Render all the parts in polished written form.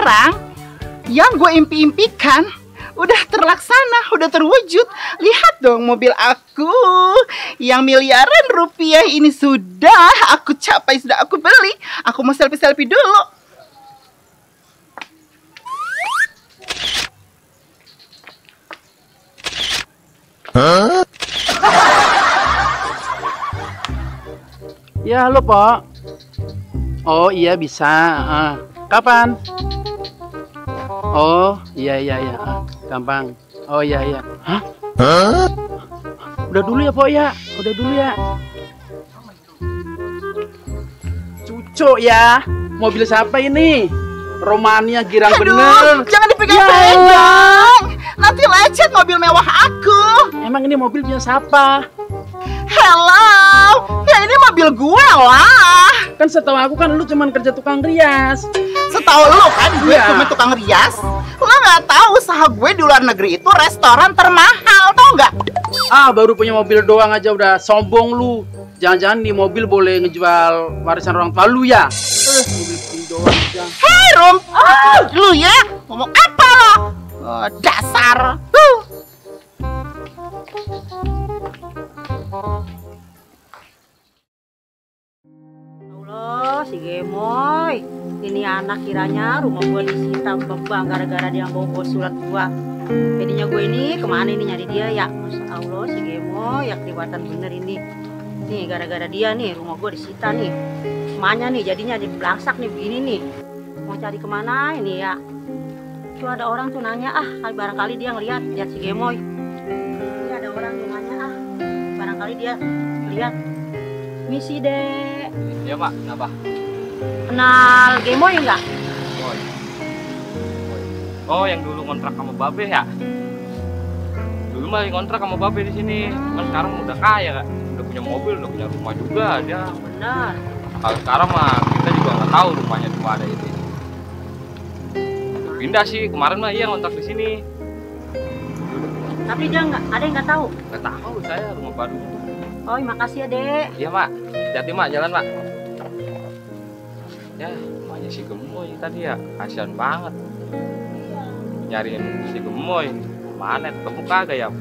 sekarang yang gue impi-impikan udah terlaksana, udah terwujud. Lihat dong mobil aku yang miliaran rupiah ini sudah aku capai, sudah aku beli. Aku mau selfie-selfie dulu. Hah? Ya, halo, Pak. Oh, iya bisa. Kapan? Oh, iya. Gampang. Oh, iya. Hah? Hah? Udah dulu ya, Pak ya. Udah dulu ya. Cucuk ya. Mobil siapa ini? Romania girang. Aduh, bener. jangan dipegang-pegang. Nanti lecet mobil mewah aku. Emang ini mobil punya siapa? Hello, ya ini mobil gue lah. Kan setahu aku kan lu cuman kerja tukang rias. Setahu lu kan gue Iya. cuma tukang rias. Lo nggak tahu usaha gue di luar negeri itu restoran termahal, tau nggak? Ah, baru punya mobil doang aja udah sombong lu. Jangan-jangan di mobil boleh ngejual warisan orang tua lu ya? Mobil begini doang aja. Hei Rum, lu ya ngomong apa lo? Dasar. Allah, si Gemoy. Ini anak kiranya rumah gue disita bang gara-gara dia bawa surat gua. Jadinya gue ini kemana ini nyari dia ya? Masya Allah, si Gemoy ya kelihatan bener ini. Nih gara-gara dia nih rumah gue disita nih. Semuanya nih jadinya dibelangsak nih begini nih. Mau cari kemana ini ya? Tuh ada orang tuh nanya, barangkali dia lihat si Gemoy. Ini ada orang tuh nanya, barangkali dia lihat. Misi dek. Iya Pak, kenapa? Kenal Gemoy enggak? Oh, yang dulu kontrak sama Babe ya? Dulu mah kontrak sama Babe di sini. Kan sekarang udah kaya, Kak. Udah punya mobil, udah punya rumah juga dia. Benar. Kalau sekarang mah kita juga nggak tahu rumahnya di mana itu. Pindah sih, kemarin mah iya kontrak di sini. Tapi dia nggak, ada yang nggak tahu. Nggak tahu saya rumah baru. Oh, makasih ya dek. Iya Mak, hati-hati Mak, jalan Mak. Ya, rumahnya si Gemoy tadi ya, kasihan banget. Nyariin si Gemoy, mana ketemu kagak ya?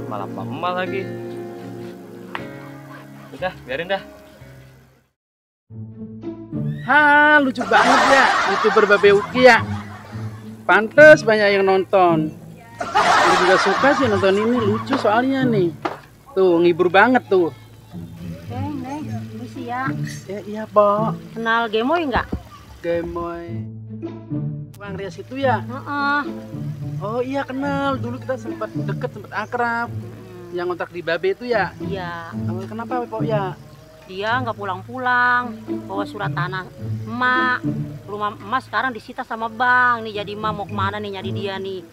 Malah mama lagi. Udah, biarin dah. Hah, lucu banget ya, YouTuber Babe Uki ya. Pantes banyak yang nonton. Gue juga suka sih nonton ini, lucu soalnya nih. Tuh, ngibur banget tuh. Neng, misi ya. Iya, Pak. Kenal Gemoy nggak? Gemoy. Bang Rias itu ya? Oh iya, kenal. Dulu kita sempat deket, sempat akrab. Yang ngontrak di Babe itu ya? Iya. Kenapa, Pak ya? Dia nggak pulang-pulang, bawa surat tanah emak. Rumah emak sekarang disita sama bank. Nih jadi emak mau kemana nih nyari dia nih.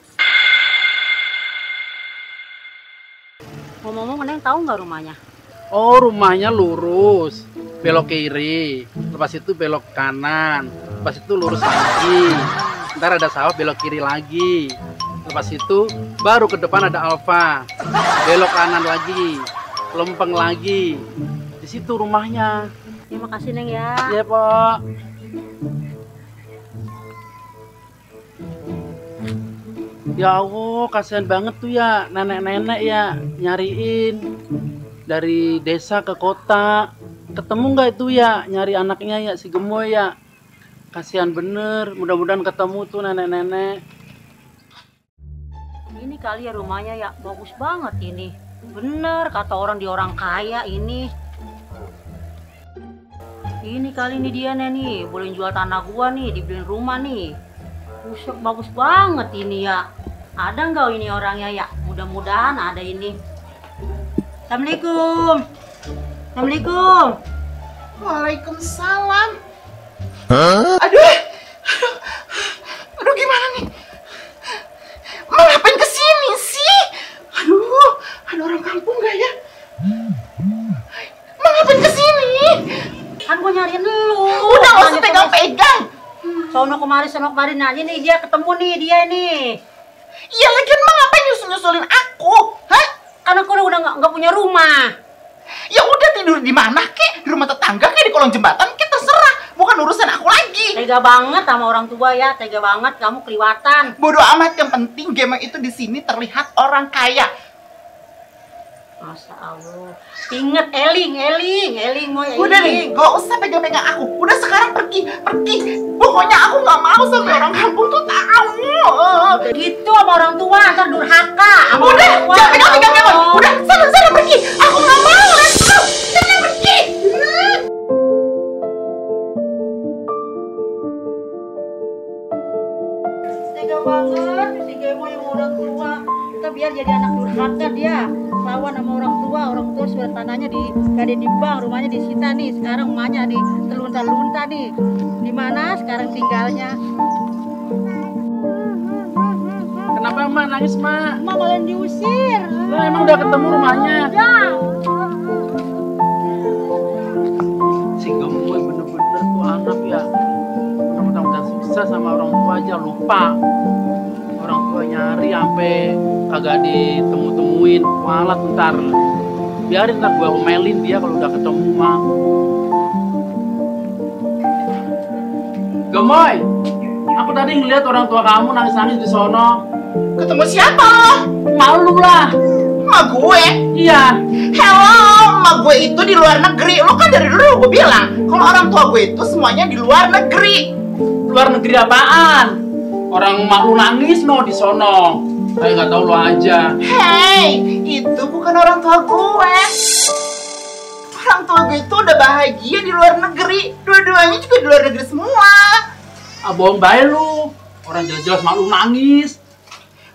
Ngomong-ngomong, Neng tahu nggak rumahnya? Oh, rumahnya lurus, belok kiri, lepas itu belok kanan, lepas itu lurus lagi. Ntar ada sawah, belok kiri lagi. Lepas itu baru ke depan ada Alfa, belok kanan lagi, lempeng lagi. Di situ rumahnya. Terima kasih Neng ya. Iya, Pak. Ya Allah, kasihan banget tuh ya nenek-nenek ya nyariin dari desa ke kota. Ketemu nggak itu ya nyari anaknya ya si Gemoy ya? Kasihan bener, mudah-mudahan ketemu tuh nenek-nenek. Ini kali ya rumahnya ya, bagus banget ini. Bener kata orang di orang kaya ini. Ini kali ini dia nih, boleh jual tanah gua nih, dibeliin rumah nih. Buset, bagus banget ini ya. Ada nggak ini orangnya ya? Mudah-mudahan ada ini. Assalamualaikum. Assalamualaikum. Waalaikumsalam. Hah? Aduh gimana nih? Mau ngapain kesini sih? Aduh, ada orang kampung nggak ya? Mau ngapain kesini? Kan gua nyariin lu. Udah nggak usah pegang-pegang. Sono kemari aja nih, dia ketemu nih, dia nih. Iya lagian mah ngapain nyusul-nyusulin aku? Hah? Karena aku udah nggak punya rumah. Ya udah tidur di mana kek? Di rumah tetangga kek, di kolong jembatan kek, terserah. bukan urusan aku lagi. Tega banget sama orang tua ya, tega banget kamu keliwatan. Bodoh amat, yang penting Gemma itu di sini terlihat orang kaya. Masya Allah. Ingat Eling mau Eling. Udah nih, gak usah pegang-pegang aku. Udah sekarang pergi. Pokoknya aku nggak mau sampai orang kampung tuh tahu. Gitu sama orang tua, ntar durhaka. Udah, jangan pegang-pegang Gemma. Udah, sana pergi. Aku nggak mau, let's go. Sana pergi. Tega banget si Gemo yang orang tua. Kita biar jadi anak durhaka dia. Lawan sama orang tua surat tanahnya digadein di bank, rumahnya disita nih. Sekarang rumahnya nih terlunta-lunta nih. Di mana sekarang tinggalnya? Kenapa Mak nangis, Mak? Emak malah diusir. Lah emang udah ketemu rumahnya? Udah. Si gemoy bener-bener tuh anak ya. Mentang-mentang udah sukses sama orang tua aja lupa. Orang tua nyari sampai kagak ditemu-temuin, kualat ntar. Biarin ntar gua omelin dia kalau udah ketemu Mak. Gemoy, aku tadi ngeliat orang tua kamu nangis-nangis di sono. Ketemu siapa? Malu lah. Emak gue. Iya. Hello, emak gue itu di luar negeri. Lo kan dari dulu gue bilang kalau orang tua gue itu semuanya di luar negeri. Luar negeri apaan? Orang mak lu nangis no di sono. Kayak nggak tahu lo aja. Hey, itu bukan orang tua gue. Orang tua gue itu udah bahagia di luar negeri. Dua-duanya juga di luar negeri semua. Ah, bohong bae lu. Orang jelas-jelas mak lu nangis.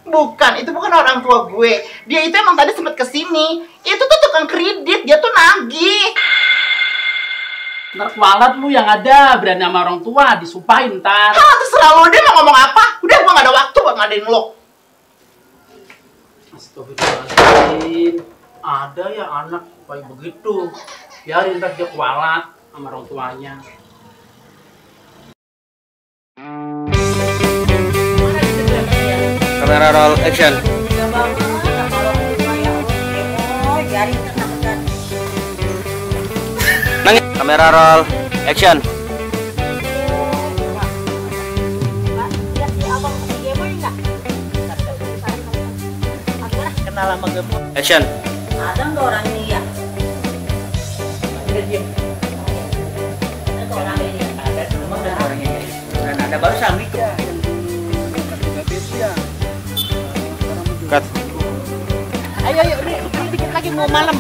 Bukan, itu bukan orang tua gue. Dia itu emang tadi sempet kesini. Itu tuh tukang kredit, dia tuh nagih. Ntar kualat lu yang ada berani sama orang tua disumpahin ntar. Terserah lo, dia mau ngomong apa. Udah, gue gak ada waktu buat ngadain lo. Astagfirullahaladzim. Ada ya anak kayak begitu. Biarin ntar dia kualat sama orang tuanya. Kamera roll action. Tega banget sama orang tua ya. Gemo, biarin tenang. Nangis. Kamera roll action. Kenal sama Gemo. Action. Ada nggak orang ini ya? Ada orang ini. Ada, emang ada orang ini. Dan ada baru Sami tuh. Cut. Ayo, ini dikit lagi mau malam.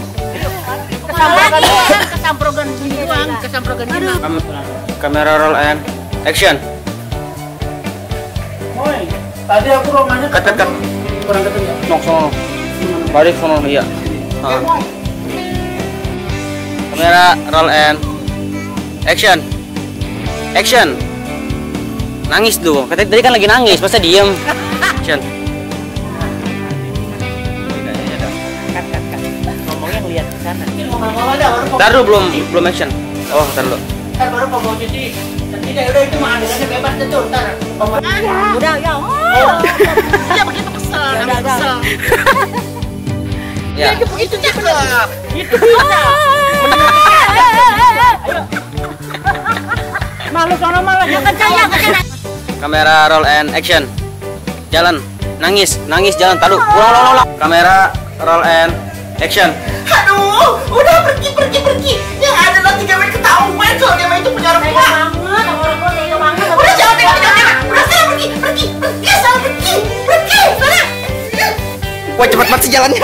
Kesamprogan gini. Kamera roll and action. Moy, tadi aku rumahnya Cut. kurang ketemu. Nok sono. Balik sono iya. Kamera roll and action. Action. Nangis dong. Tadi kan lagi nangis, masa diem. Action. Ngomongnya ngeliat ke sana. Taruh belum action. Oh, taruh. Ntar baru mau cuci. Tidak, udah itu mah adegannya bebas deh tuh. Ntar. Udah ya. Dia begitu kesel, namanya kesel. Ya. Itu cakep. Itu Malu sono malah ya kencang. Kamera roll and action. Jalan. Nangis jalan. Taruh. Ulang. Kamera roll and action. Aduh, udah pergi. Yang ada nanti Gemma ketahuan kalau Gemma itu punya orang tua. Banget sama orang tua tega banget. Udah jangan pegang Gemma. Udah sana pergi. Sana pergi. Sana. Wah, cepet banget sih jalannya.